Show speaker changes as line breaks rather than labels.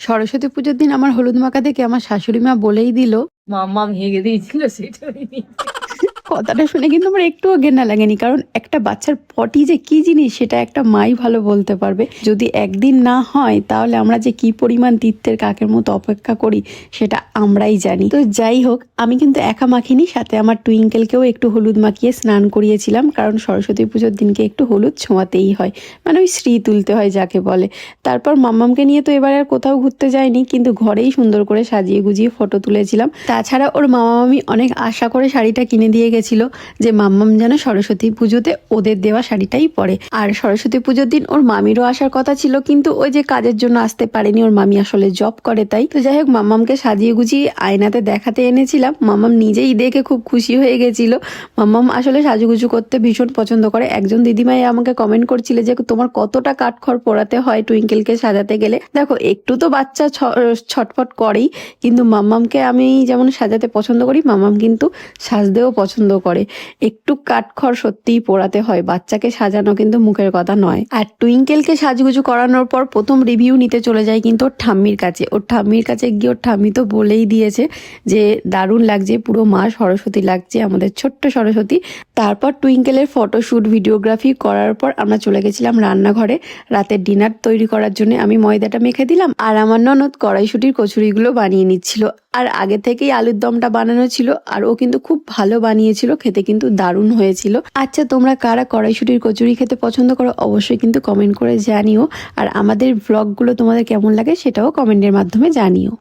সরস্বতী পুজোর দিন আমার হলুদ মাখা দেখে আমার শাশুড়ি মা বলেই দিল,
মাম্মা ভেঙে দিয়েছিল সেটা
কথাটা শুনে কিন্তু আমার একটুও ঘেন্না লাগেনি, কারণ একটা বাচ্চার পটি যে কি জিনিস সেটা একটা মাই ভালো বলতে পারবে। যদি একদিন না হয় তাহলে আমরা যে কি পরিমাণ তীর্থের কাকের মতো অপেক্ষা করি সেটা আমরাই জানি। তো যাই হোক, আমি কিন্তু একা মাখিনি, সাথে আমার টুইঙ্কেলকেও একটু হলুদ মাখিয়ে স্নান করিয়েছিলাম, কারণ সরস্বতী পুজোর দিনকে একটু হলুদ ছোঁয়াতেই হয়, মানে ওই শ্রী তুলতে হয় যাকে বলে। তারপর মাম্মামকে নিয়ে তো এবার আর কোথাও ঘুরতে যাইনি, কিন্তু ঘরেই সুন্দর করে সাজিয়ে গুজিয়ে ফটো তুলেছিলাম। তাছাড়া ওর মামা মামি অনেক আশা করে শাড়িটা কিনে দিয়ে গেছিল যে মাম্মাম যেন সরস্বতী পুজোতে ওদের দেওয়া শাড়িটাই পরে। আর সরস্বতী পুজোর দিন ওর মামিরও আসার কথা ছিল, কিন্তু ওই যে কাজের জন্য আসতে পারেনি, ওর মামি আসলে জব করে তাই। তো যাই হোক, মাম্মামকে সাজিয়ে গুজিয়ে আয়নাতে দেখাতে এনেছিলাম। মাম্মাম নিজেই দেখে খুব খুশি হয়ে গেছিল। মাম্মাম আসলে সাজুগুজু করতে ভীষণ পছন্দ করে। একজন দিদিমাই আমাকে কমেন্ট করছিল যে তোমার কতটা কাঠখড় পোড়াতে হয় টুইঙ্কেলকে সাজাতে গেলে। দেখো, একটু তো বাচ্চা ছটফট করেই, কিন্তু মাম্মামকে আমি যেমন সাজাতে পছন্দ করি, মাম্মাম কিন্তু সাজতেও পছন্দ করে। একটু কাঠখড় সত্যিই পোড়াতে হয়, বাচ্চাকে সাজানো কিন্তু মুখের কথা নয়। আর টুইঙ্কেলকে সাজুগুজু করানোর পর প্রথম রিভিউ নিতে চলে যায় কিন্তু ওর ঠাম্মির কাছে। ওর ঠাম্মির কাছে গিয়ে ওর ঠাম্মি তো বলেই দিয়েছে যে দারুণ লাগছে, পুরো মা সরস্বতী লাগছে, আমাদের ছোট্ট সরস্বতী। তারপর টুইঙ্কেলের ফটোশ্যুট ভিডিওগ্রাফি করার পর আমরা চলে গেছিলাম রান্নাঘরে রাতের ডিনার তৈরি করার জন্য। আমি ময়দাটা মেখে দিলাম, আর আমার ননদ কড়াইশুটির কচুরিগুলো বানিয়ে নিচ্ছিল। আর আগে থেকেই আলুর দমটা বানানো ছিল, আর ও কিন্তু খুব ভালো বানিয়েছিল, খেতে কিন্তু দারুণ হয়েছিল। আচ্ছা, তোমরা কারা কড়াইশুটির কচুরি খেতে পছন্দ করো অবশ্যই কিন্তু কমেন্ট করে জানিও। আর আমাদের ব্লগগুলো তোমাদের কেমন লাগে সেটাও কমেন্টের মাধ্যমে জানিও।